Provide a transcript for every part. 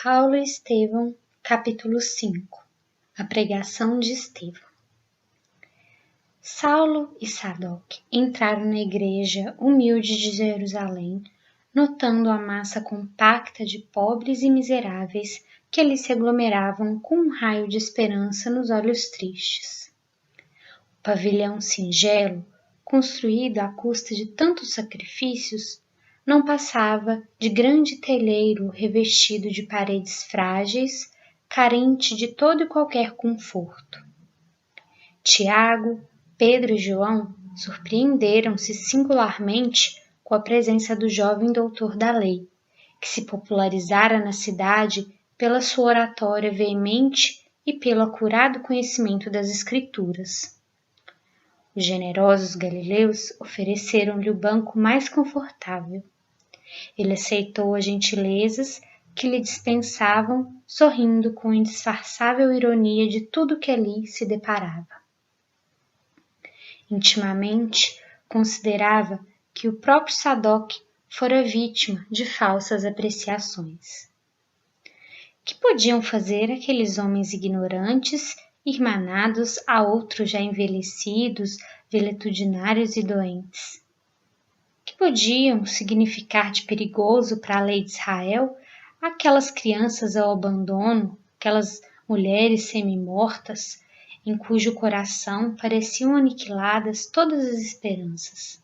Paulo e Estevão, capítulo 5. A pregação de Estevão. Saulo e Sadoc entraram na igreja humilde de Jerusalém, notando a massa compacta de pobres e miseráveis que ali se aglomeravam com um raio de esperança nos olhos tristes. O pavilhão singelo, construído à custa de tantos sacrifícios, não passava de grande telheiro revestido de paredes frágeis, carente de todo e qualquer conforto. Tiago, Pedro e João surpreenderam-se singularmente com a presença do jovem doutor da lei, que se popularizara na cidade pela sua oratória veemente e pelo acurado conhecimento das Escrituras. Os generosos galileus ofereceram-lhe o banco mais confortável. Ele aceitou as gentilezas que lhe dispensavam, sorrindo com indisfarçável ironia de tudo que ali se deparava. Intimamente, considerava que o próprio Sadoc fora vítima de falsas apreciações. Que podiam fazer aqueles homens ignorantes, irmanados a outros já envelhecidos, veletudinários e doentes? Que podiam significar de perigoso para a lei de Israel aquelas crianças ao abandono, aquelas mulheres semi-mortas, em cujo coração pareciam aniquiladas todas as esperanças?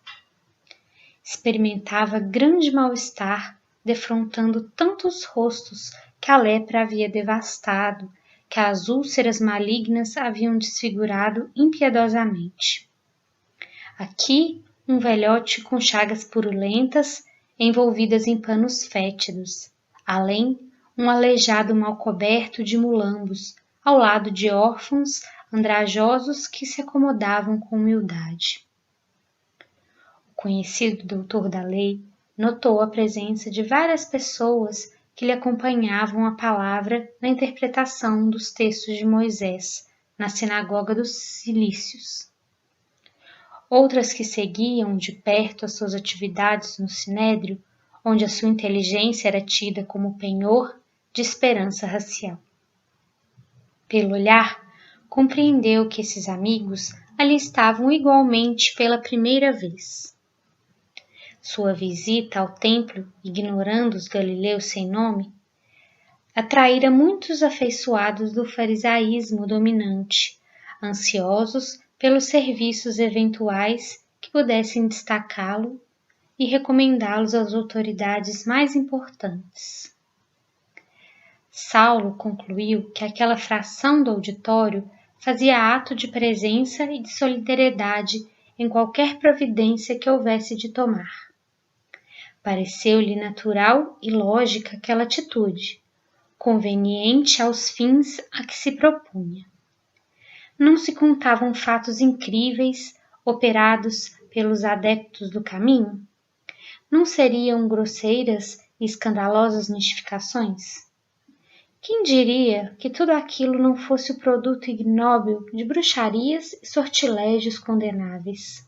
Experimentava grande mal-estar, defrontando tantos rostos que a lepra havia devastado, que as úlceras malignas haviam desfigurado impiedosamente. Aqui, um velhote com chagas purulentas, envolvidas em panos fétidos. Além, um aleijado mal coberto de mulambos, ao lado de órfãos andrajosos que se acomodavam com humildade. O conhecido doutor da lei notou a presença de várias pessoas que lhe acompanhavam a palavra na interpretação dos textos de Moisés, na sinagoga dos Cilícios. Outras que seguiam de perto as suas atividades no Sinédrio, onde a sua inteligência era tida como penhor de esperança racial. Pelo olhar, compreendeu que esses amigos ali estavam igualmente pela primeira vez. Sua visita ao templo, ignorando os galileus sem nome, atraíra muitos afeiçoados do farisaísmo dominante, ansiosos pelos serviços eventuais que pudessem destacá-lo e recomendá-los às autoridades mais importantes. Saulo concluiu que aquela fração do auditório fazia ato de presença e de solidariedade em qualquer providência que houvesse de tomar. Pareceu-lhe natural e lógica aquela atitude, conveniente aos fins a que se propunha. Não se contavam fatos incríveis operados pelos adeptos do caminho? Não seriam grosseiras e escandalosas mistificações? Quem diria que tudo aquilo não fosse o produto ignóbil de bruxarias e sortilégios condenáveis?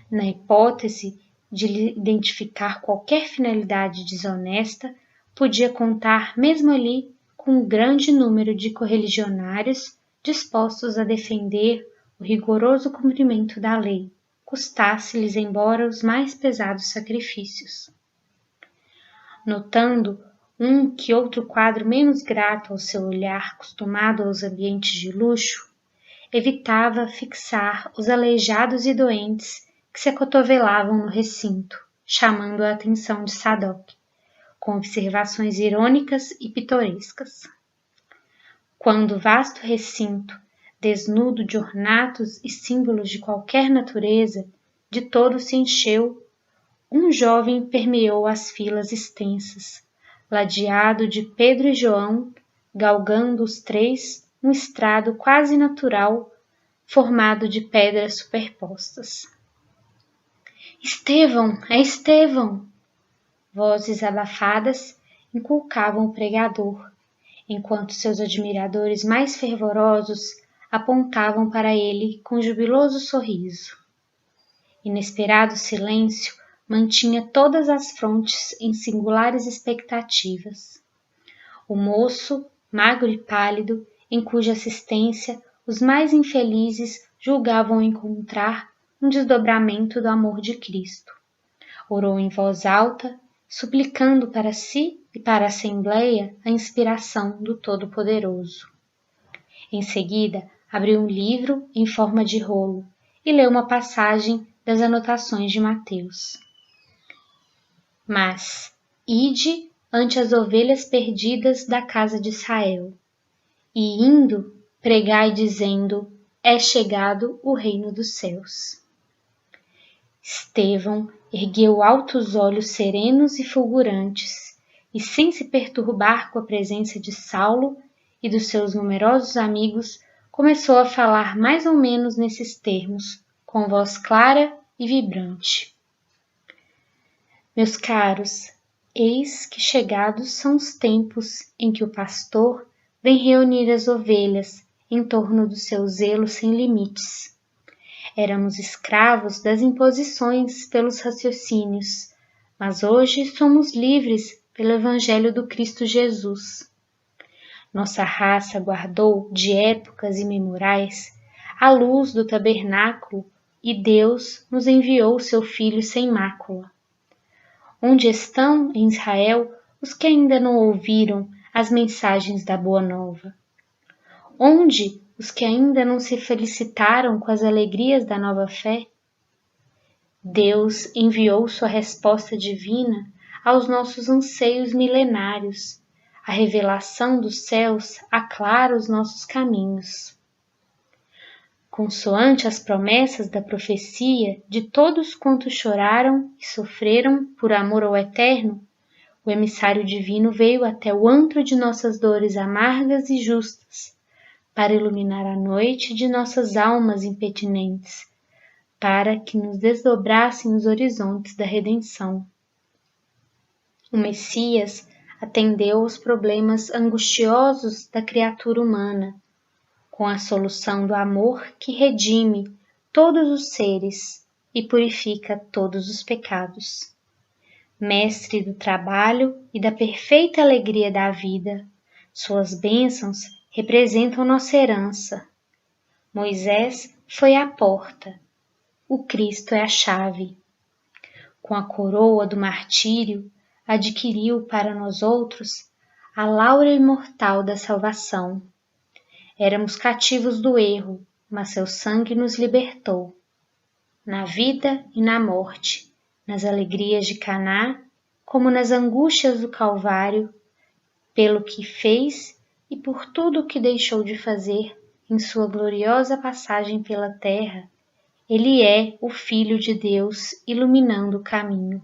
Na hipótese de lhe identificar qualquer finalidade desonesta, podia contar mesmo ali com um grande número de correligionários dispostos a defender o rigoroso cumprimento da lei, custasse-lhes embora os mais pesados sacrifícios. Notando um que outro quadro menos grato ao seu olhar acostumado aos ambientes de luxo, evitava fixar os aleijados e doentes que se acotovelavam no recinto, chamando a atenção de Sadoc, com observações irônicas e pitorescas. Quando o vasto recinto, desnudo de ornatos e símbolos de qualquer natureza, de todo se encheu, um jovem permeou as filas extensas, ladeado de Pedro e João, galgando os três um estrado quase natural, formado de pedras superpostas. Estevão, é Estevão! Vozes abafadas inculcavam o pregador, enquanto seus admiradores mais fervorosos apontavam para ele com jubiloso sorriso. Inesperado silêncio mantinha todas as frontes em singulares expectativas. o moço, magro e pálido, em cuja assistência os mais infelizes julgavam encontrar um desdobramento do amor de Cristo. Orou em voz alta, suplicando para si e para a Assembleia a inspiração do Todo-Poderoso. Em seguida, abriu um livro em forma de rolo e leu uma passagem das anotações de Mateus. Mas, ide ante as ovelhas perdidas da casa de Israel, e indo, pregai dizendo, é chegado o reino dos céus. Estevão ergueu altos olhos serenos e fulgurantes, e sem se perturbar com a presença de Saulo e dos seus numerosos amigos, começou a falar mais ou menos nesses termos, com voz clara e vibrante. Meus caros, eis que chegados são os tempos em que o pastor vem reunir as ovelhas em torno do seu zelo sem limites. Éramos escravos das imposições pelos raciocínios, mas hoje somos livres pelo Evangelho do Cristo Jesus. Nossa raça guardou de épocas imemorais a luz do tabernáculo e Deus nos enviou seu Filho sem mácula. Onde estão em Israel os que ainda não ouviram as mensagens da Boa Nova? Onde os que ainda não se felicitaram com as alegrias da nova fé? Deus enviou sua resposta divina aos nossos anseios milenários. A revelação dos céus aclara os nossos caminhos. Consoante as promessas da profecia de todos quantos choraram e sofreram por amor ao Eterno, o emissário divino veio até o antro de nossas dores amargas e justas, para iluminar a noite de nossas almas impetinentes, para que nos desdobrassem os horizontes da redenção. O Messias atendeu aos problemas angustiosos da criatura humana, com a solução do amor que redime todos os seres e purifica todos os pecados. Mestre do trabalho e da perfeita alegria da vida, suas bênçãos representam nossa herança. Moisés foi a porta, o Cristo é a chave. Com a coroa do martírio, adquiriu para nós outros a laura imortal da salvação. Éramos cativos do erro, mas seu sangue nos libertou. Na vida e na morte, nas alegrias de Caná, como nas angústias do Calvário, pelo que fez e por tudo o que deixou de fazer em sua gloriosa passagem pela terra, ele é o Filho de Deus iluminando o caminho.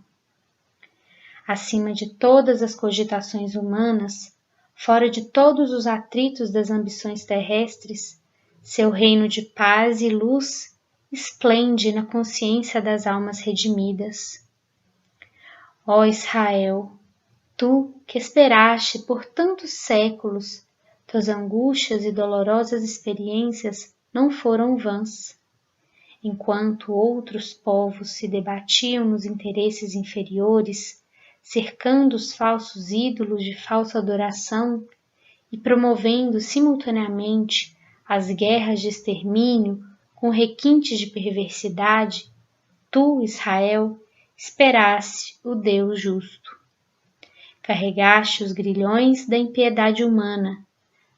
Acima de todas as cogitações humanas, fora de todos os atritos das ambições terrestres, seu reino de paz e luz esplende na consciência das almas redimidas. Ó Israel, tu que esperaste por tantos séculos, tuas angústias e dolorosas experiências não foram vãs. Enquanto outros povos se debatiam nos interesses inferiores, cercando os falsos ídolos de falsa adoração e promovendo simultaneamente as guerras de extermínio com requintes de perversidade, tu, Israel, esperaste o Deus justo. Carregaste os grilhões da impiedade humana,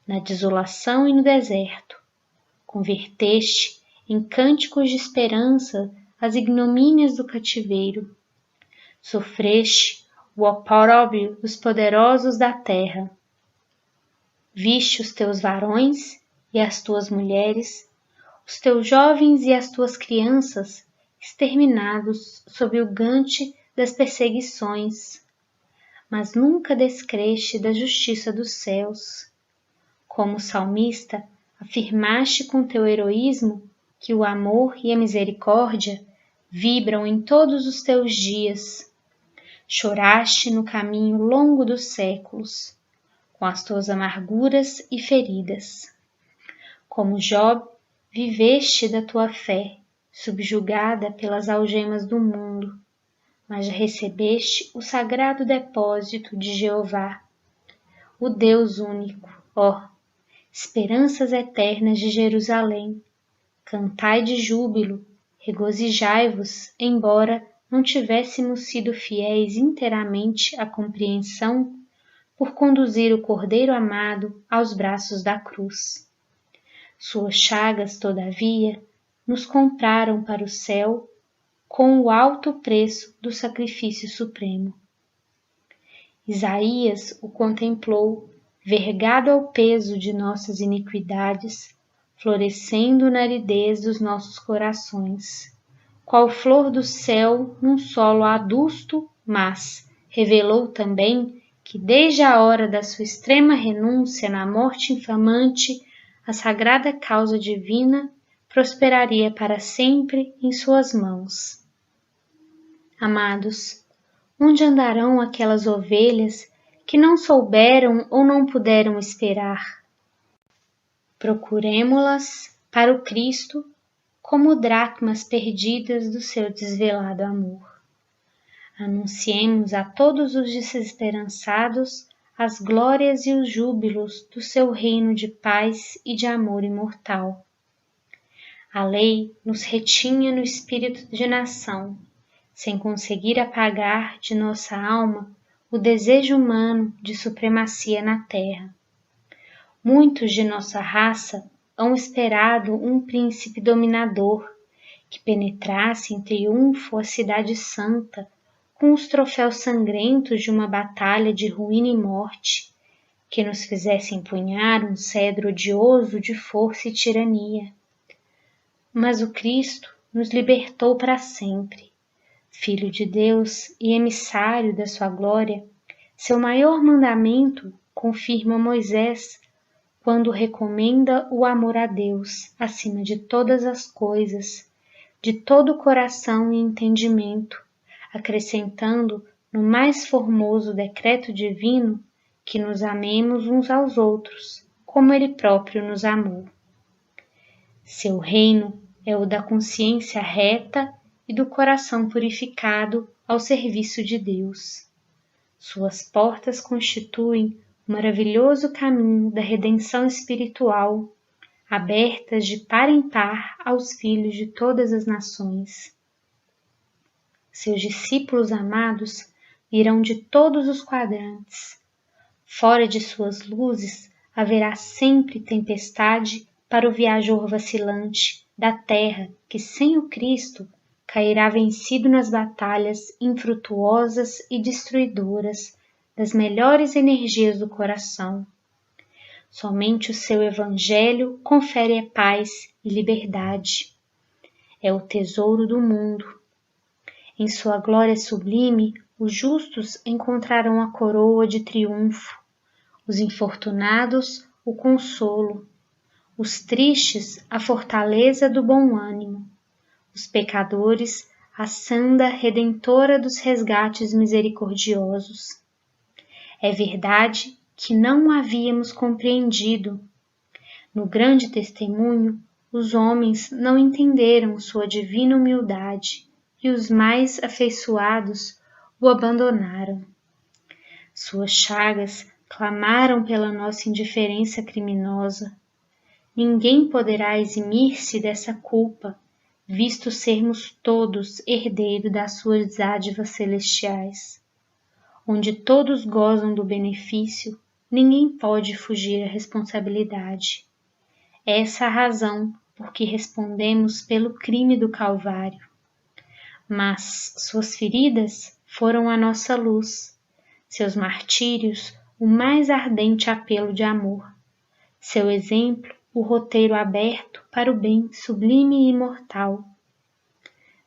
na desolação e no deserto. Converteste em cânticos de esperança as ignomínias do cativeiro. Sofreste o opróbrio dos poderosos da terra. Viste os teus varões e as tuas mulheres, os teus jovens e as tuas crianças exterminados sob o gante das perseguições, mas nunca descreste da justiça dos céus. Como salmista, afirmaste com teu heroísmo que o amor e a misericórdia vibram em todos os teus dias. Choraste no caminho longo dos séculos, com as tuas amarguras e feridas. Como Job, viveste da tua fé, subjugada pelas algemas do mundo, mas recebeste o sagrado depósito de Jeová. o Deus único, ó, esperanças eternas de Jerusalém. Cantai de júbilo, regozijai-vos, embora não tivéssemos sido fiéis inteiramente à compreensão, por conduzir o Cordeiro amado aos braços da cruz. Suas chagas, todavia, nos compraram para o céu com o alto preço do sacrifício supremo. Isaías o contemplou, vergado ao peso de nossas iniquidades, florescendo na aridez dos nossos corações, qual flor do céu num solo adusto, mas revelou também que desde a hora da sua extrema renúncia na morte infamante, a sagrada causa divina prosperaria para sempre em suas mãos. Amados, onde andarão aquelas ovelhas que não souberam ou não puderam esperar? Procuremo-las para o Cristo como dracmas perdidas do seu desvelado amor. Anunciemos a todos os desesperançados as glórias e os júbilos do seu reino de paz e de amor imortal. A lei nos retinha no espírito de nação, sem conseguir apagar de nossa alma o desejo humano de supremacia na terra. Muitos de nossa raça hão esperado um príncipe dominador que penetrasse em triunfo a cidade santa com os troféus sangrentos de uma batalha de ruína e morte, que nos fizesse empunhar um cedro odioso de força e tirania. Mas o Cristo nos libertou para sempre. Filho de Deus e emissário da sua glória, seu maior mandamento confirma Moisés quando recomenda o amor a Deus acima de todas as coisas, de todo o coração e entendimento, acrescentando no mais formoso decreto divino que nos amemos uns aos outros, como ele próprio nos amou. Seu reino é o da consciência reta e do coração purificado ao serviço de Deus. Suas portas constituem o maravilhoso caminho da redenção espiritual, abertas de par em par aos filhos de todas as nações. Seus discípulos amados virão de todos os quadrantes. Fora de suas luzes haverá sempre tempestade para o viajor vacilante da terra que, sem o Cristo, cairá vencido nas batalhas infrutuosas e destruidoras das melhores energias do coração. Somente o seu Evangelho confere paz e liberdade. É o tesouro do mundo. Em sua glória sublime, os justos encontrarão a coroa de triunfo, os infortunados o consolo, os tristes a fortaleza do bom ânimo, os pecadores a senda redentora dos resgates misericordiosos. É verdade que não havíamos compreendido. No grande testemunho, os homens não entenderam sua divina humildade e os mais afeiçoados o abandonaram. Suas chagas clamaram pela nossa indiferença criminosa. Ninguém poderá eximir-se dessa culpa, visto sermos todos herdeiros das suas dádivas celestiais. Onde todos gozam do benefício, ninguém pode fugir à responsabilidade. É essa a razão por que respondemos pelo crime do Calvário. Mas suas feridas foram a nossa luz, seus martírios o mais ardente apelo de amor, seu exemplo o roteiro aberto para o bem sublime e imortal.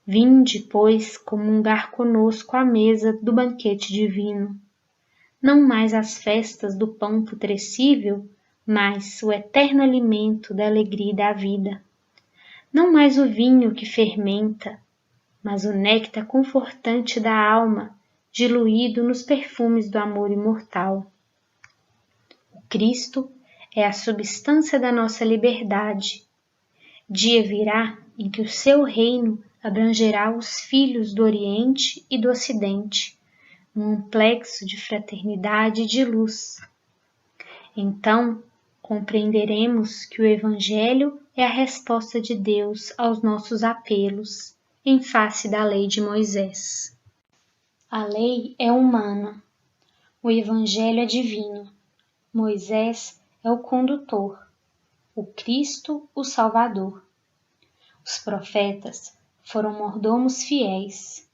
Vinde, pois, comungar conosco à mesa do banquete divino, não mais as festas do pão putrescível, mas o eterno alimento da alegria e da vida. Não mais o vinho que fermenta, mas o néctar confortante da alma, diluído nos perfumes do amor imortal. O Cristo é a substância da nossa liberdade. Dia virá em que o seu reino abrangerá os filhos do Oriente e do Ocidente, num amplexo de fraternidade e de luz. Então, compreenderemos que o Evangelho é a resposta de Deus aos nossos apelos em face da lei de Moisés. A lei é humana, o Evangelho é divino, Moisés é o condutor, o Cristo o Salvador. Os profetas foram mordomos fiéis,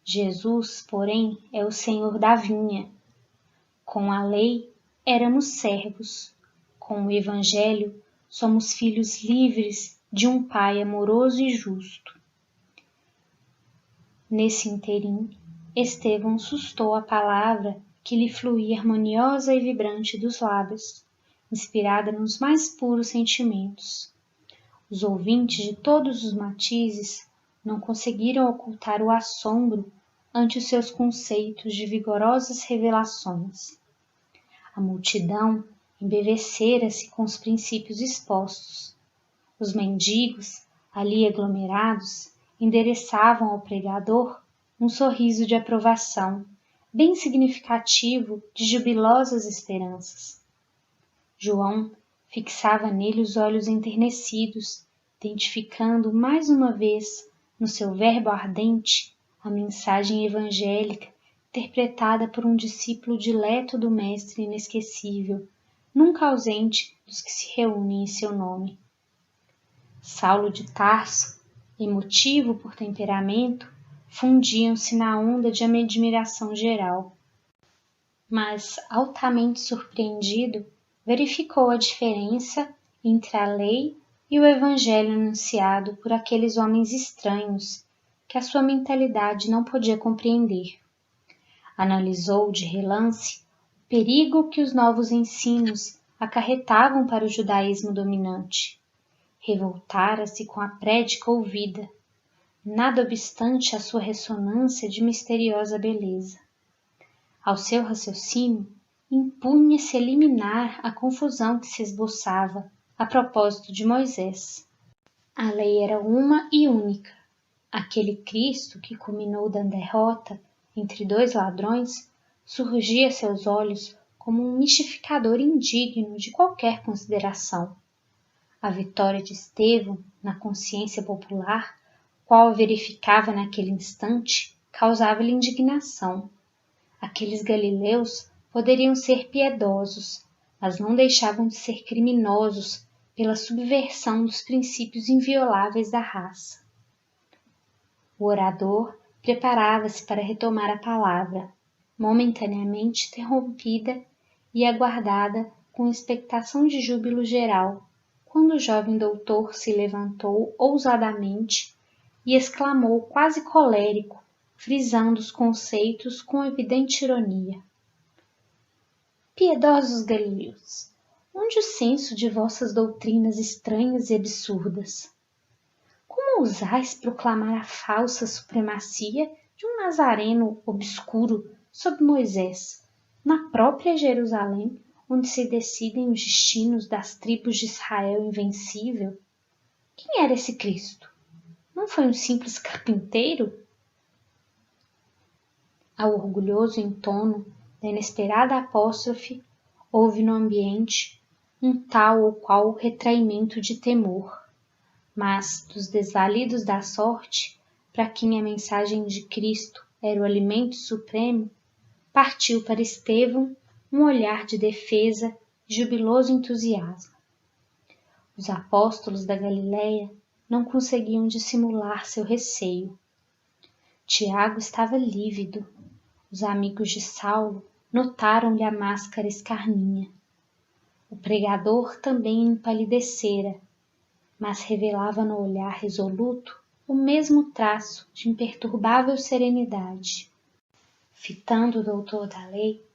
Jesus, porém, é o Senhor da vinha. Com a lei, éramos servos. Com o Evangelho, somos filhos livres de um Pai amoroso e justo. Nesse interim, Estevão sustou a palavra que lhe fluía harmoniosa e vibrante dos lábios, inspirada nos mais puros sentimentos. Os ouvintes de todos os matizes não conseguiram ocultar o assombro ante os seus conceitos de vigorosas revelações. A multidão embevecera-se com os princípios expostos. Os mendigos, ali aglomerados, endereçavam ao pregador um sorriso de aprovação, bem significativo de jubilosas esperanças. João fixava nele os olhos enternecidos, identificando mais uma vez, no seu verbo ardente, a mensagem evangélica interpretada por um discípulo dileto do Mestre inesquecível, nunca ausente dos que se reúnem em seu nome. Saulo de Tarso, emotivo por temperamento, fundiam-se na onda de admiração geral. Mas, altamente surpreendido, verificou a diferença entre a lei e o evangelho anunciado por aqueles homens estranhos que a sua mentalidade não podia compreender. Analisou de relance o perigo que os novos ensinos acarretavam para o judaísmo dominante. Revoltara-se com a prédica ouvida, nada obstante a sua ressonância de misteriosa beleza. Ao seu raciocínio, impunha-se eliminar a confusão que se esboçava a propósito de Moisés. A lei era uma e única. Aquele Cristo que culminou da derrota entre dois ladrões surgia a seus olhos como um mistificador indigno de qualquer consideração. A vitória de Estevão na consciência popular, qual verificava naquele instante, causava-lhe indignação. Aqueles galileus poderiam ser piedosos, mas não deixavam de ser criminosos pela subversão dos princípios invioláveis da raça. O orador preparava-se para retomar a palavra, momentaneamente interrompida e aguardada com expectação de júbilo geral, quando o jovem doutor se levantou ousadamente e exclamou quase colérico, frisando os conceitos com evidente ironia: Piedosos galileus, onde o senso de vossas doutrinas estranhas e absurdas? Como ousais proclamar a falsa supremacia de um nazareno obscuro sob Moisés, na própria Jerusalém, onde se decidem os destinos das tribos de Israel invencível? Quem era esse Cristo? Não foi um simples carpinteiro? Ao orgulhoso entono da inesperada apóstrofe, houve no ambiente um tal ou qual retraimento de temor. Mas, dos desvalidos da sorte, para quem a mensagem de Cristo era o alimento supremo, partiu para Estevão um olhar de defesa e jubiloso entusiasmo. Os apóstolos da Galileia não conseguiam dissimular seu receio. Tiago estava lívido. Os amigos de Saulo notaram-lhe a máscara escarninha. O pregador também empalidecera, mas revelava no olhar resoluto o mesmo traço de imperturbável serenidade. Fitando o doutor da lei,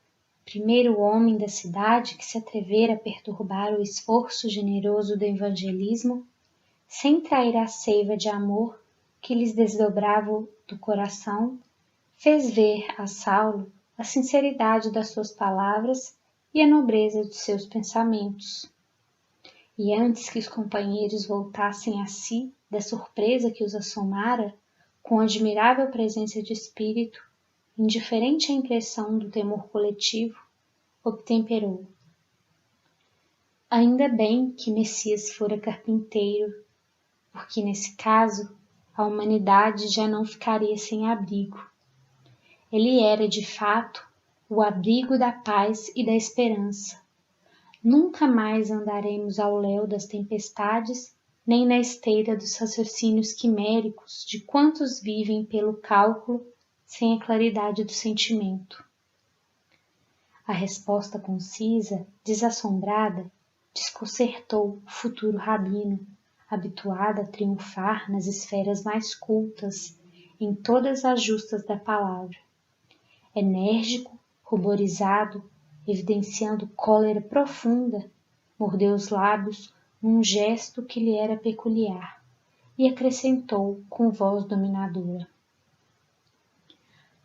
primeiro homem da cidade que se atrevera a perturbar o esforço generoso do evangelismo, sem trair a seiva de amor que lhes desdobrava do coração, fez ver a Saulo a sinceridade das suas palavras e a nobreza dos seus pensamentos. E antes que os companheiros voltassem a si da surpresa que os assomara, com admirável presença de espírito, indiferente à impressão do temor coletivo, obtemperou: Ainda bem que Messias fora carpinteiro, porque nesse caso a humanidade já não ficaria sem abrigo. Ele era, de fato, o abrigo da paz e da esperança. Nunca mais andaremos ao léu das tempestades, nem na esteira dos raciocínios quiméricos de quantos vivem pelo cálculo sem a claridade do sentimento. A resposta concisa, desassombrada, desconcertou o futuro rabino, habituado a triunfar nas esferas mais cultas, em todas as justas da palavra. Enérgico, ruborizado, evidenciando cólera profunda, mordeu os lábios num gesto que lhe era peculiar e acrescentou com voz dominadora: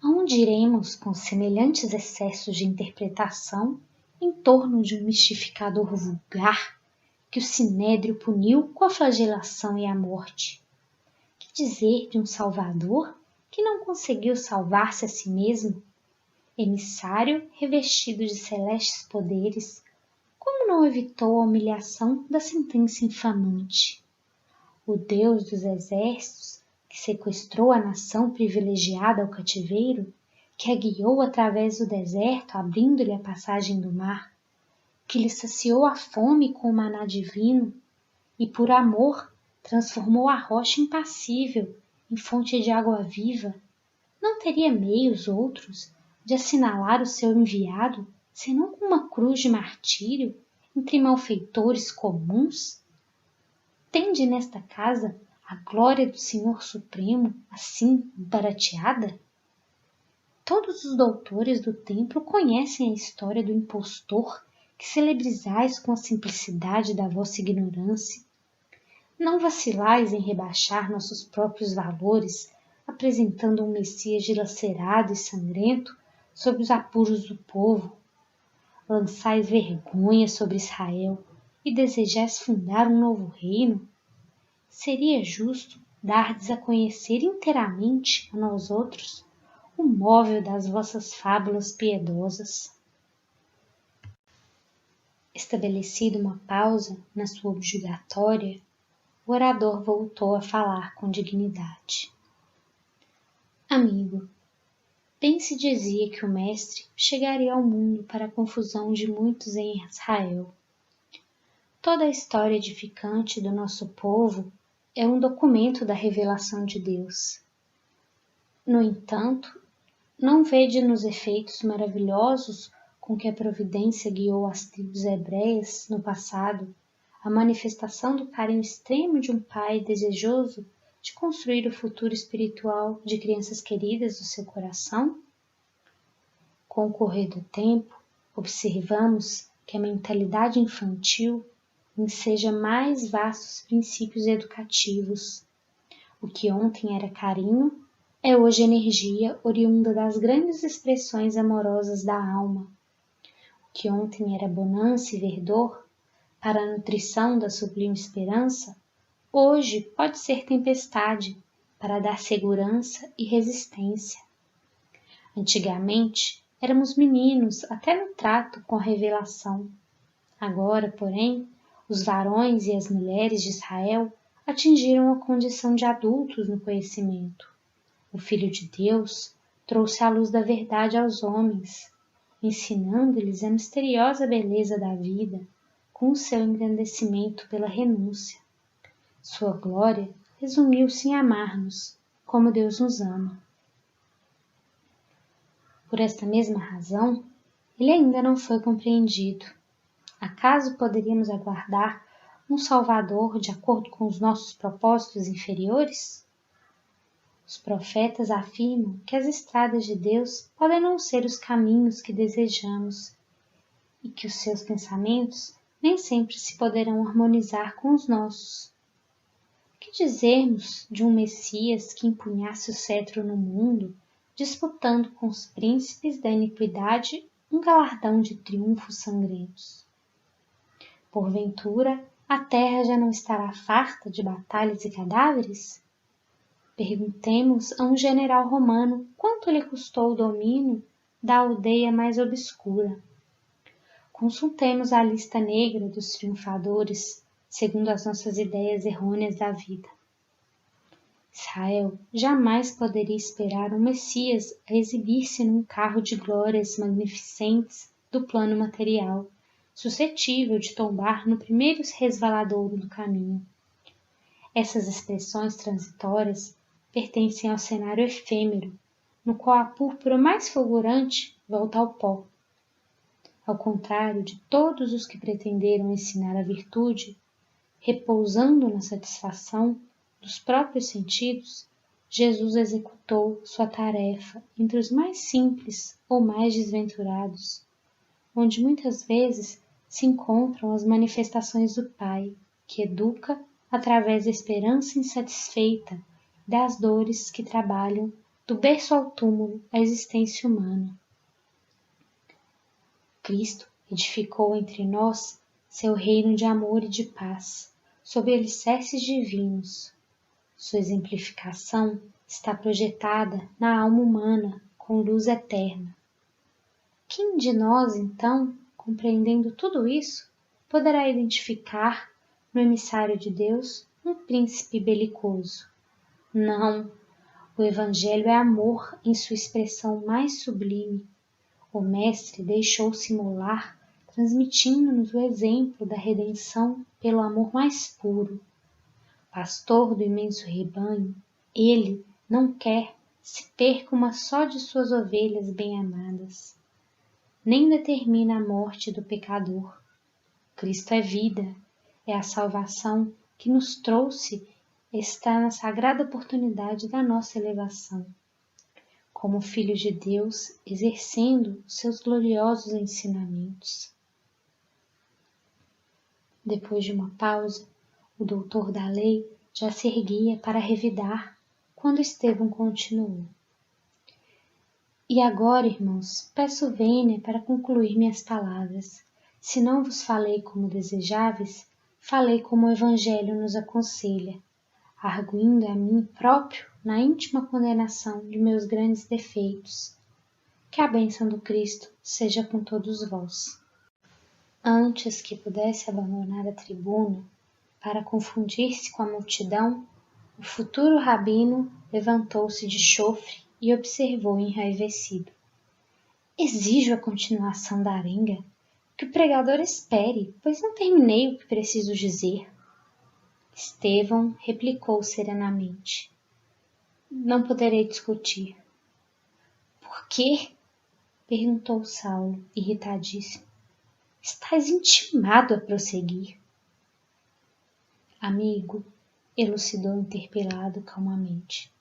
aonde iremos com semelhantes excessos de interpretação em torno de um mistificador vulgar que o Sinédrio puniu com a flagelação e a morte? Que dizer de um Salvador que não conseguiu salvar-se a si mesmo? Emissário revestido de celestes poderes, como não evitou a humilhação da sentença infamante? O Deus dos exércitos, que sequestrou a nação privilegiada ao cativeiro, que a guiou através do deserto, abrindo-lhe a passagem do mar, que lhe saciou a fome com o maná divino e, por amor, transformou a rocha impassível em fonte de água viva, não teria meios outros de assinalar o seu enviado, senão com uma cruz de martírio entre malfeitores comuns? Tende nesta casa a glória do Senhor Supremo assim barateada? Todos os doutores do templo conhecem a história do impostor que celebrizais com a simplicidade da vossa ignorância. Não vacilais em rebaixar nossos próprios valores, apresentando um Messias dilacerado e sangrento sobre os apuros do povo. Lançais vergonha sobre Israel e desejais fundar um novo reino? Seria justo dardes a conhecer inteiramente a nós outros o móvel das vossas fábulas piedosas. Estabelecida uma pausa na sua objurgatória, o orador voltou a falar com dignidade. Amigo, bem se dizia que o Mestre chegaria ao mundo para a confusão de muitos em Israel. Toda a história edificante do nosso povo é um documento da revelação de Deus. No entanto, não vede nos efeitos maravilhosos com que a providência guiou as tribos hebreias no passado a manifestação do carinho extremo de um pai desejoso de construir o futuro espiritual de crianças queridas do seu coração? Com o correr do tempo, observamos que a mentalidade infantil enseja mais vastos princípios educativos. O que ontem era carinho é hoje energia oriunda das grandes expressões amorosas da alma. O que ontem era bonança e verdor, para a nutrição da sublime esperança, hoje pode ser tempestade, para dar segurança e resistência. Antigamente, éramos meninos até no trato com a revelação. Agora, porém, os varões e as mulheres de Israel atingiram a condição de adultos no conhecimento. O Filho de Deus trouxe a luz da verdade aos homens, ensinando-lhes a misteriosa beleza da vida, com o seu engrandecimento pela renúncia. Sua glória resumiu-se em amar-nos, como Deus nos ama. Por esta mesma razão, ele ainda não foi compreendido. Acaso poderíamos aguardar um Salvador de acordo com os nossos propósitos inferiores? Os profetas afirmam que as estradas de Deus podem não ser os caminhos que desejamos e que os seus pensamentos nem sempre se poderão harmonizar com os nossos. Que dizermos de um Messias que empunhasse o cetro no mundo, disputando com os príncipes da iniquidade um galardão de triunfos sangrentos? Porventura, a terra já não estará farta de batalhas e cadáveres? Perguntemos a um general romano quanto lhe custou o domínio da aldeia mais obscura. Consultemos a lista negra dos triunfadores, segundo as nossas ideias errôneas da vida. Israel jamais poderia esperar um Messias a exibir-se num carro de glórias magnificentes do plano material, suscetível de tombar no primeiro resvaladouro do caminho. Essas expressões transitórias pertencem ao cenário efêmero, no qual a púrpura mais fulgurante volta ao pó. Ao contrário de todos os que pretenderam ensinar a virtude, repousando na satisfação dos próprios sentidos, Jesus executou sua tarefa entre os mais simples ou mais desventurados, onde muitas vezes se encontram as manifestações do Pai, que educa através da esperança insatisfeita e das dores que trabalham do berço ao túmulo a existência humana. Cristo edificou entre nós seu reino de amor e de paz, sob alicerces divinos. Sua exemplificação está projetada na alma humana com luz eterna. Quem de nós, então, compreendendo tudo isso, poderá identificar no emissário de Deus um príncipe belicoso? Não, o Evangelho é amor em sua expressão mais sublime. O Mestre deixou-se molar, transmitindo-nos o exemplo da redenção pelo amor mais puro. Pastor do imenso rebanho, ele não quer se perca uma só de suas ovelhas bem-amadas. Nem determina a morte do pecador. Cristo é vida, é a salvação que nos trouxe, está na sagrada oportunidade da nossa elevação. Como Filho de Deus, exercendo os seus gloriosos ensinamentos. Depois de uma pausa, o doutor da lei já se erguia para revidar, quando Estevão continuou. E agora, irmãos, peço vênia para concluir minhas palavras. Se não vos falei como desejáveis, falei como o Evangelho nos aconselha, arguindo a mim próprio na íntima condenação de meus grandes defeitos. Que a bênção do Cristo seja com todos vós. Antes que pudesse abandonar a tribuna para confundir-se com a multidão, o futuro rabino levantou-se de chofre e observou enraivecido. Exijo a continuação da arenga, que o pregador espere, pois não terminei o que preciso dizer. Estevão replicou serenamente. Não poderei discutir. Por quê? Perguntou Saulo, irritadíssimo. Estás intimado a prosseguir. Amigo, elucidou interpelado calmamente.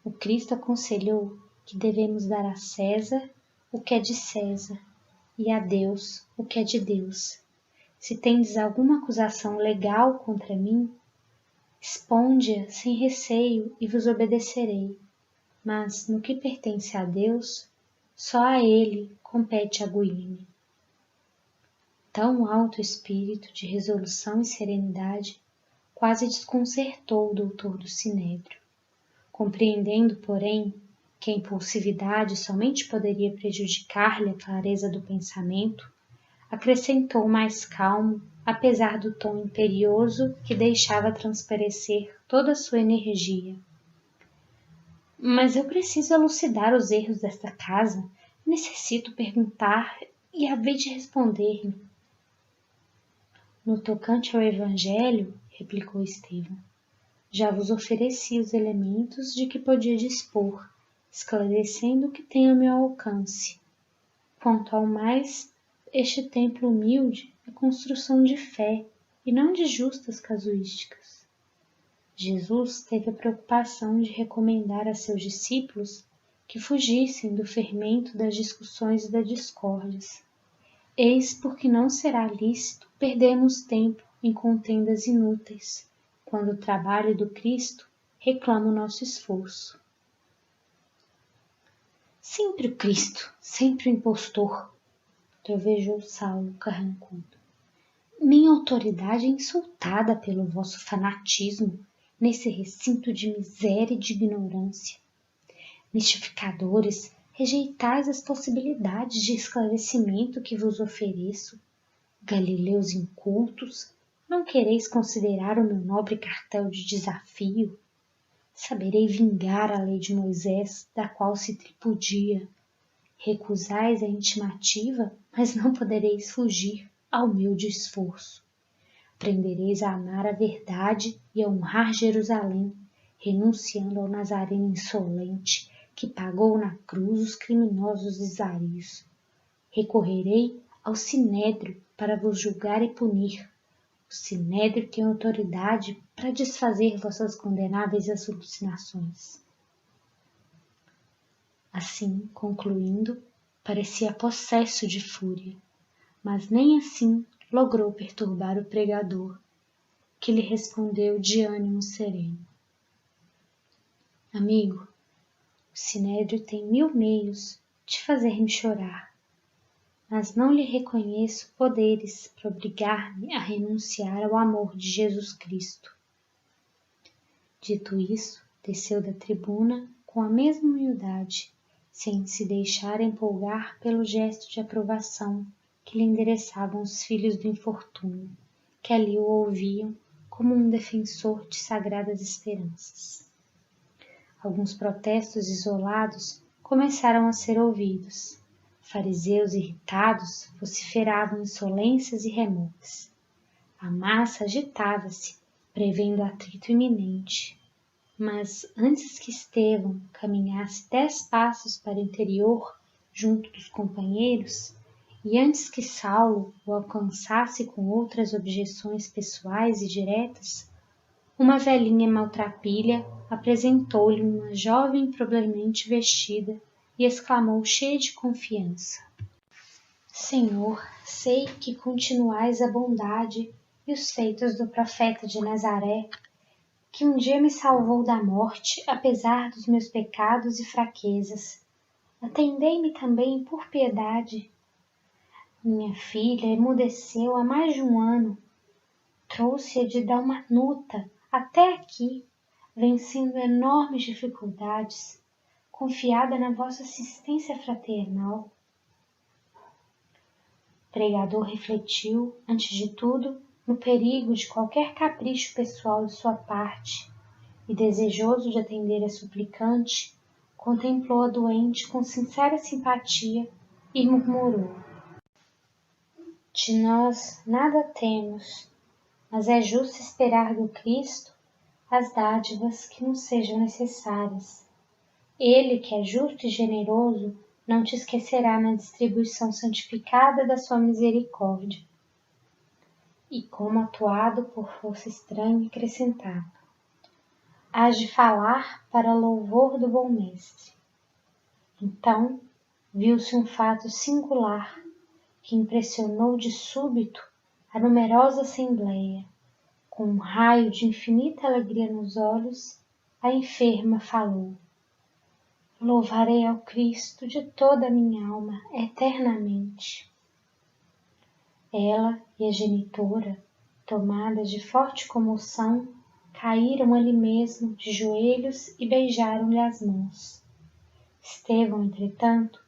O Cristo aconselhou que devemos dar a César o que é de César e a Deus o que é de Deus. Se tendes alguma acusação legal contra mim, exponde-a sem receio e vos obedecerei. Mas no que pertence a Deus, só a Ele compete arguir-me. Tão alto espírito de resolução e serenidade quase desconcertou o doutor do Sinédrio. Compreendendo, porém, que a impulsividade somente poderia prejudicar-lhe a clareza do pensamento, acrescentou mais calmo, apesar do tom imperioso que deixava transparecer toda a sua energia. Mas eu preciso elucidar os erros desta casa, necessito perguntar e havei de responder-me. No tocante ao Evangelho, replicou Estevão, já vos ofereci os elementos de que podia dispor, esclarecendo o que tem ao meu alcance. Quanto ao mais, este templo humilde é construção de fé e não de justas casuísticas. Jesus teve a preocupação de recomendar a seus discípulos que fugissem do fermento das discussões e das discórdias. Eis porque não será lícito perdermos tempo em contendas inúteis, quando o trabalho do Cristo reclama o nosso esforço. Sempre o Cristo, sempre o impostor, trovejou Saulo carrancudo. Minha autoridade é insultada pelo vosso fanatismo nesse recinto de miséria e de ignorância. Mistificadores rejeitais as possibilidades de esclarecimento que vos ofereço. Galileus incultos, não quereis considerar o meu nobre cartel de desafio? Saberei vingar a lei de Moisés, da qual se tripudia. Recusais a intimativa, mas não podereis fugir ao meu esforço. Aprendereis a amar a verdade e a honrar Jerusalém, renunciando ao Nazareno insolente, que pagou na cruz os criminosos desvarios. Recorrerei ao Sinédrio para vos julgar e punir. O Sinédrio tem autoridade para desfazer vossas condenáveis alucinações. Assim, concluindo, parecia possesso de fúria, mas nem assim logrou perturbar o pregador, que lhe respondeu de ânimo sereno. Amigo, o Sinédrio tem 1000 meios de fazer-me chorar, mas não lhe reconheço poderes para obrigar-me a renunciar ao amor de Jesus Cristo. Dito isso, desceu da tribuna com a mesma humildade, sem se deixar empolgar pelo gesto de aprovação que lhe endereçavam os filhos do infortúnio, que ali o ouviam como um defensor de sagradas esperanças. Alguns protestos isolados começaram a ser ouvidos. Fariseus irritados vociferavam insolências e remorsos. A massa agitava-se, prevendo atrito iminente. Mas antes que Estevão caminhasse 10 passos para o interior, junto dos companheiros, e antes que Saulo o alcançasse com outras objeções pessoais e diretas, uma velhinha maltrapilha apresentou-lhe uma jovem pobremente vestida e exclamou cheia de confiança: Senhor, sei que continuais a bondade e os feitos do profeta de Nazaré, que um dia me salvou da morte, apesar dos meus pecados e fraquezas. Atendei-me também por piedade. Minha filha emudeceu há mais de um ano. Trouxe-a de Dalmanuta até aqui, vencendo enormes dificuldades, confiada na vossa assistência fraternal. O pregador refletiu, antes de tudo, no perigo de qualquer capricho pessoal de sua parte, e desejoso de atender a suplicante, contemplou a doente com sincera simpatia e murmurou: De nós nada temos, mas é justo esperar do Cristo as dádivas que nos sejam necessárias. Ele, que é justo e generoso, não te esquecerá na distribuição santificada da sua misericórdia. E como atuado por força estranha, acrescentava: hás de falar para louvor do bom mestre. Então, viu-se um fato singular que impressionou de súbito a numerosa assembleia. Com um raio de infinita alegria nos olhos, a enferma falou: Louvarei ao Cristo de toda a minha alma, eternamente. Ela e a genitora, tomadas de forte comoção, caíram ali mesmo de joelhos e beijaram-lhe as mãos. Estevão, entretanto,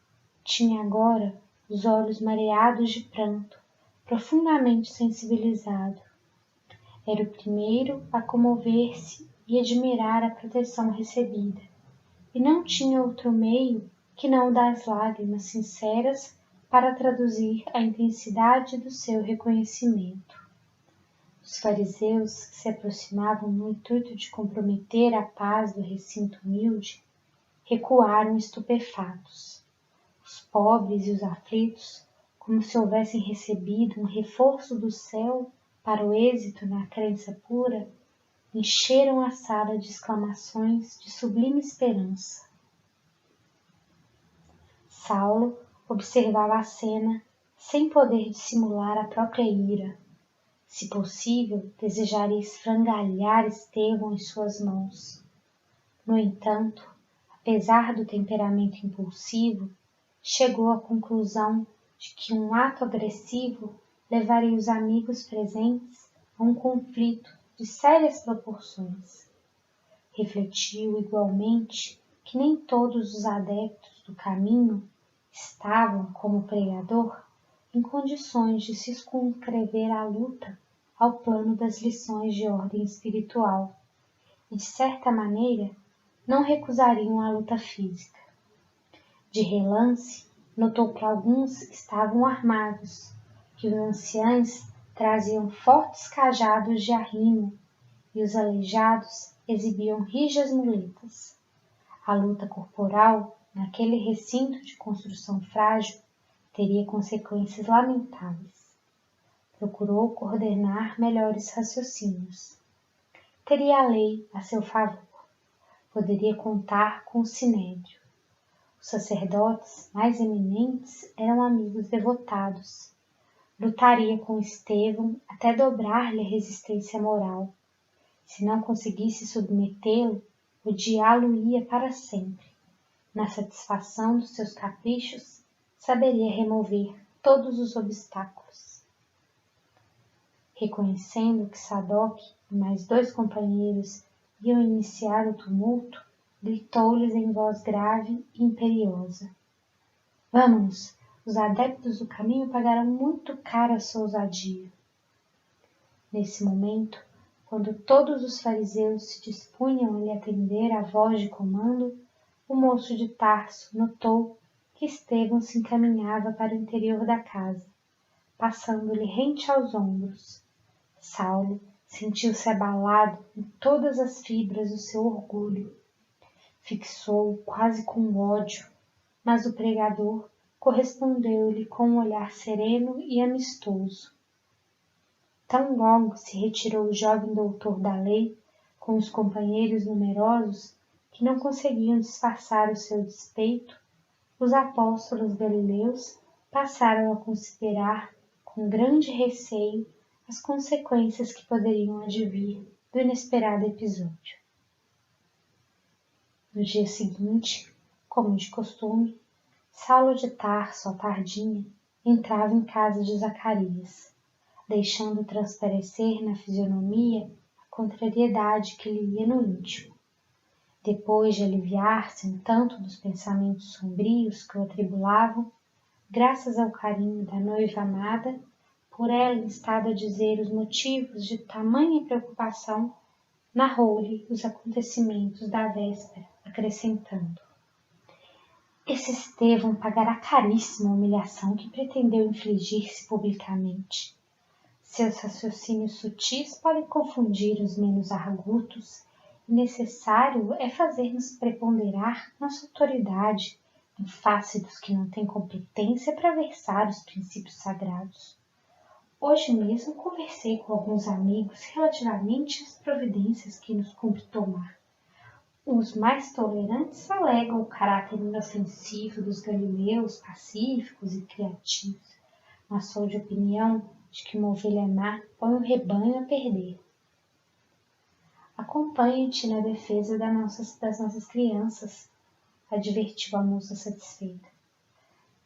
tinha agora os olhos mareados de pranto, profundamente sensibilizado. Era o primeiro a comover-se e admirar a proteção recebida, e não tinha outro meio que não o das lágrimas sinceras para traduzir a intensidade do seu reconhecimento. Os fariseus, que se aproximavam no intuito de comprometer a paz do recinto humilde, recuaram estupefatos. Os pobres e os aflitos, como se houvessem recebido um reforço do céu para o êxito na crença pura, encheram a sala de exclamações de sublime esperança. Saulo observava a cena sem poder dissimular a própria ira. Se possível, desejaria esfrangalhar Estevão em suas mãos. No entanto, apesar do temperamento impulsivo, chegou à conclusão de que um ato agressivo levaria os amigos presentes a um conflito de sérias proporções. Refletiu igualmente que nem todos os adeptos do caminho estavam, como o pregador, em condições de circunscrever a luta ao plano das lições de ordem espiritual e, de certa maneira, não recusariam a luta física. De relance, notou que alguns estavam armados, que os anciães traziam fortes cajados de arrimo e os aleijados exibiam rijas muletas. A luta corporal, naquele recinto de construção frágil, teria consequências lamentáveis. Procurou coordenar melhores raciocínios. Teria a lei a seu favor. Poderia contar com o sinédrio. Os sacerdotes mais eminentes eram amigos devotados. Lutaria com Estevão até dobrar-lhe a resistência moral. Se não conseguisse submetê-lo, odiá-lo-ia para sempre. Na satisfação dos seus caprichos, saberia remover todos os obstáculos. Reconhecendo que Sadoc e mais 2 companheiros iam iniciar o tumulto, gritou-lhes em voz grave e imperiosa: Vamos! Os adeptos do caminho pagarão muito caro a sua ousadia. Nesse momento, quando todos os fariseus se dispunham a lhe atender à voz de comando, o moço de Tarso notou que Estevão se encaminhava para o interior da casa, passando-lhe rente aos ombros. Saulo sentiu-se abalado em todas as fibras do seu orgulho. Fixou-o quase com ódio, mas o pregador correspondeu-lhe com um olhar sereno e amistoso. Tão logo se retirou o jovem doutor da lei, com os companheiros numerosos, que não conseguiam disfarçar o seu despeito, os apóstolos galileus passaram a considerar com grande receio as consequências que poderiam advir do inesperado episódio. No dia seguinte, como de costume, Saulo de Tarso, à tardinha, entrava em casa de Zacarias, deixando transparecer na fisionomia a contrariedade que lhe ia no íntimo. Depois de aliviar-se um tanto dos pensamentos sombrios que o atribulavam, graças ao carinho da noiva amada, por ela instado a dizer os motivos de tamanha preocupação, narrou-lhe os acontecimentos da véspera, acrescentando: Esse Estevão pagará caríssima a humilhação que pretendeu infligir-se publicamente. Seus raciocínios sutis podem confundir os menos argutos, e necessário é fazer-nos preponderar nossa autoridade em face dos que não têm competência para versar os princípios sagrados. Hoje mesmo conversei com alguns amigos relativamente às providências que nos cumpre tomar. Os mais tolerantes alegam o caráter inofensivo dos galileus, pacíficos e criativos, mas sou de opinião de que uma ovelha má põe o rebanho a perder. Acompanhe-te na defesa das nossas crianças, advertiu a moça satisfeita.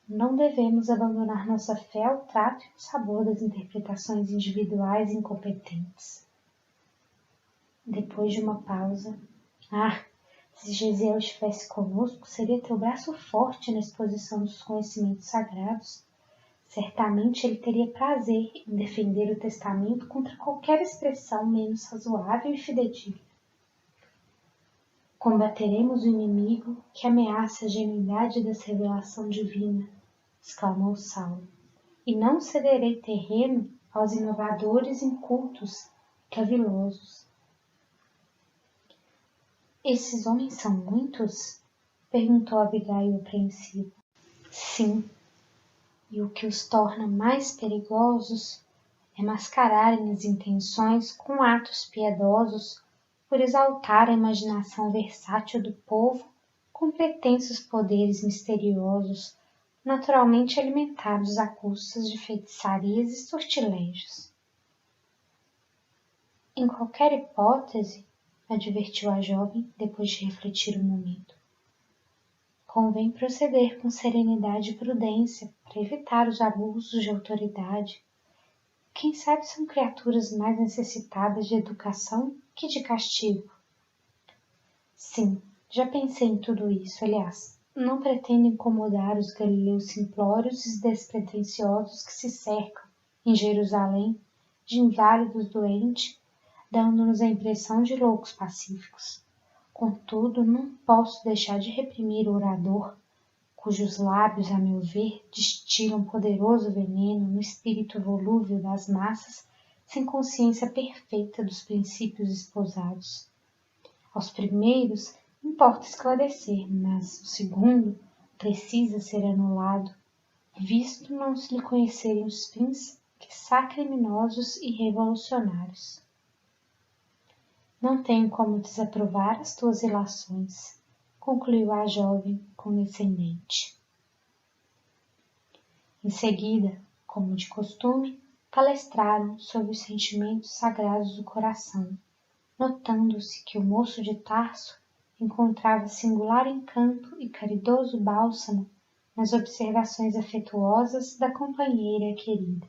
Não devemos abandonar nossa fé ao trato e ao sabor das interpretações individuais incompetentes. Depois de uma pausa, se Gesiel estivesse conosco, seria teu braço forte na exposição dos conhecimentos sagrados. Certamente ele teria prazer em defender o testamento contra qualquer expressão menos razoável e fidedigna. Combateremos o inimigo que ameaça a genuidade dessa revelação divina, exclamou Saulo, e não cederei terreno aos inovadores incultos e cavilosos. Esses homens são muitos? Perguntou Abigail apreensiva. Sim, e o que os torna mais perigosos é mascararem as intenções com atos piedosos por exaltar a imaginação versátil do povo com pretensos poderes misteriosos, naturalmente alimentados a custas de feitiçarias e sortilégios. Em qualquer hipótese, advertiu a jovem depois de refletir um momento, convém proceder com serenidade e prudência para evitar os abusos de autoridade. Quem sabe são criaturas mais necessitadas de educação que de castigo. Sim, já pensei em tudo isso. Aliás, não pretendo incomodar os galileus simplórios e despretensiosos que se cercam, em Jerusalém, de inválidos doentes, dando-nos a impressão de loucos pacíficos. Contudo, não posso deixar de reprimir o orador, cujos lábios, a meu ver, destilam poderoso veneno no espírito volúvel das massas, sem consciência perfeita dos princípios esposados. Aos primeiros, importa esclarecer, mas o segundo precisa ser anulado, visto não se lhe conhecerem os fins, quiçá criminosos e revolucionários. Não tenho como desaprovar as tuas ilações, concluiu a jovem condescendente. Em seguida, como de costume, palestraram sobre os sentimentos sagrados do coração, notando-se que o moço de Tarso encontrava singular encanto e caridoso bálsamo nas observações afetuosas da companheira querida.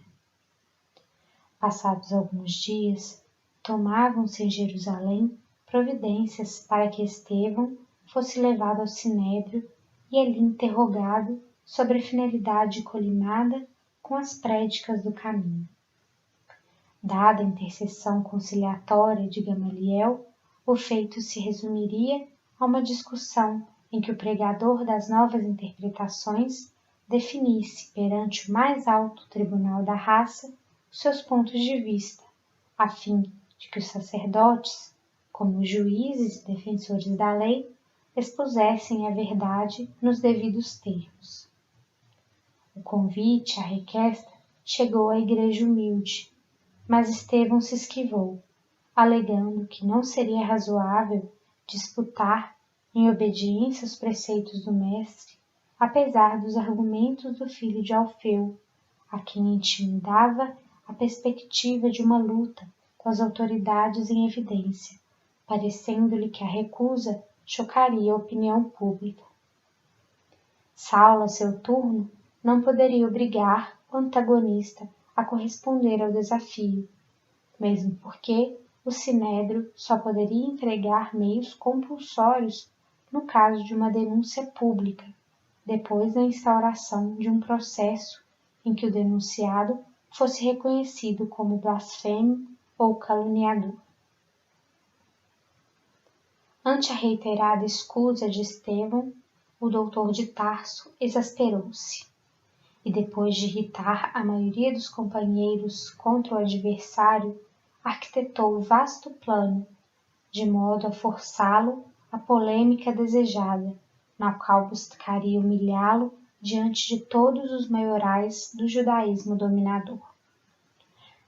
Passados alguns dias, tomavam-se em Jerusalém providências para que Estevão fosse levado ao sinédrio e ali interrogado sobre a finalidade colimada com as prédicas do caminho. Dada a intercessão conciliatória de Gamaliel, o feito se resumiria a uma discussão em que o pregador das novas interpretações definisse perante o mais alto tribunal da raça seus pontos de vista, a fim de que os sacerdotes, como juízes e defensores da lei, expusessem a verdade nos devidos termos. O convite, a requesta, chegou à igreja humilde, mas Estevão se esquivou, alegando que não seria razoável disputar em obediência aos preceitos do mestre, apesar dos argumentos do filho de Alfeu, a quem intimidava a perspectiva de uma luta com as autoridades em evidência, parecendo-lhe que a recusa chocaria a opinião pública. Saulo, a seu turno, não poderia obrigar o antagonista a corresponder ao desafio, mesmo porque o sinédrio só poderia empregar meios compulsórios no caso de uma denúncia pública, depois da instauração de um processo em que o denunciado fosse reconhecido como blasfemo ou caluniador. Ante a reiterada escusa de Estevão, o doutor de Tarso exasperou-se, e depois de irritar a maioria dos companheiros contra o adversário, arquitetou vasto plano, de modo a forçá-lo à polêmica desejada, na qual buscaria humilhá-lo diante de todos os maiorais do judaísmo dominador.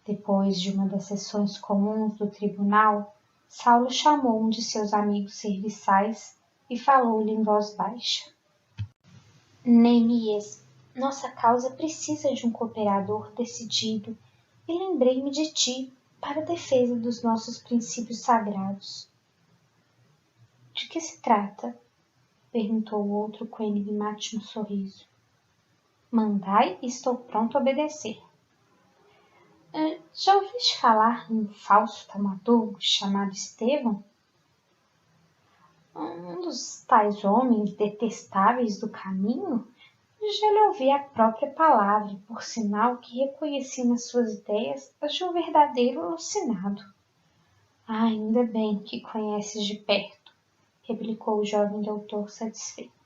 Depois de uma das sessões comuns do tribunal, Saulo chamou um de seus amigos serviçais e falou-lhe em voz baixa. Neemias, nossa causa precisa de um cooperador decidido e lembrei-me de ti para a defesa dos nossos princípios sagrados. De que se trata? Perguntou o outro com enigmático sorriso. Mandai e estou pronto a obedecer. Já ouviste falar em um falso taumaturgo chamado Estevão? Um dos tais homens detestáveis do caminho? Já lhe ouvi a própria palavra, por sinal que reconheci nas suas ideias as de um verdadeiro alucinado. Ainda bem que conheces de perto, replicou o jovem doutor satisfeito.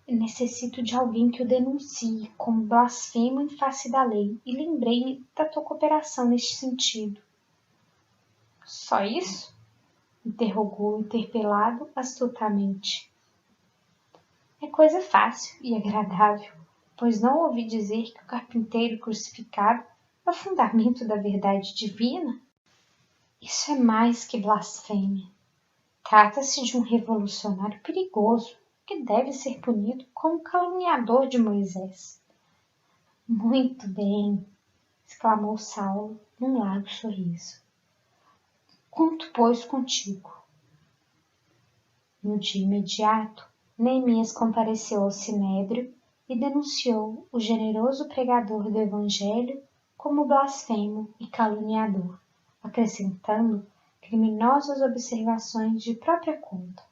Necessito de alguém que o denuncie como blasfemo em face da lei e lembrei-me da tua cooperação neste sentido. Só isso? Interrogou o interpelado astutamente. É coisa fácil e agradável, pois não ouvi dizer que o carpinteiro crucificado é o fundamento da verdade divina? Isso é mais que blasfêmia. Trata-se de um revolucionário perigoso, que deve ser punido como caluniador de Moisés. Muito bem, exclamou Saulo num largo sorriso. Conto, pois, contigo. No dia imediato, Neemias compareceu ao sinédrio e denunciou o generoso pregador do evangelho como blasfemo e caluniador, acrescentando criminosas observações de própria conta.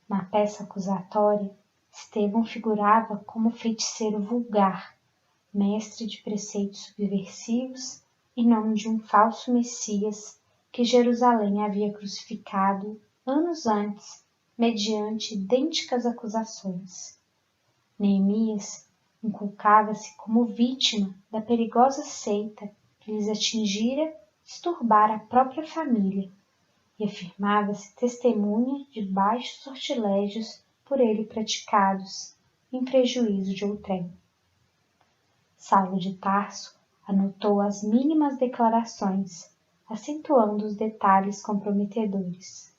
Na peça acusatória, Estevão figurava como feiticeiro vulgar, mestre de preceitos subversivos, em nome de um falso Messias que Jerusalém havia crucificado anos antes, mediante idênticas acusações. Neemias inculcava-se como vítima da perigosa seita que lhes atingira disturbar a própria família e afirmava-se testemunha de baixos sortilégios por ele praticados, em prejuízo de outrem. Saulo de Tarso anotou as mínimas declarações, acentuando os detalhes comprometedores.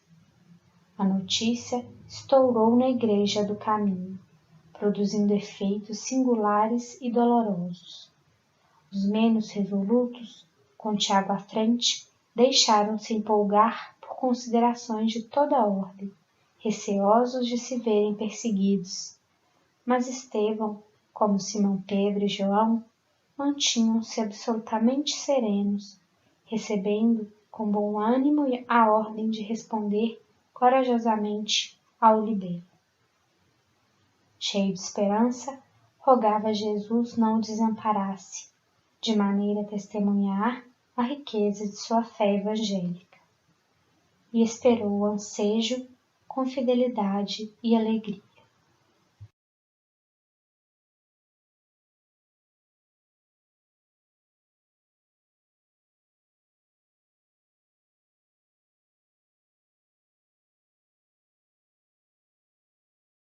A notícia estourou na igreja do caminho, produzindo efeitos singulares e dolorosos. Os menos resolutos, com Tiago à frente, deixaram-se empolgar por considerações de toda a ordem, receosos de se verem perseguidos. Mas Estevão, como Simão Pedro e João, mantinham-se absolutamente serenos, recebendo com bom ânimo a ordem de responder corajosamente ao libelo. Cheio de esperança, rogava a Jesus não o desamparasse, de maneira a testemunhar a riqueza de sua fé evangélica. E esperou o ansejo com fidelidade e alegria.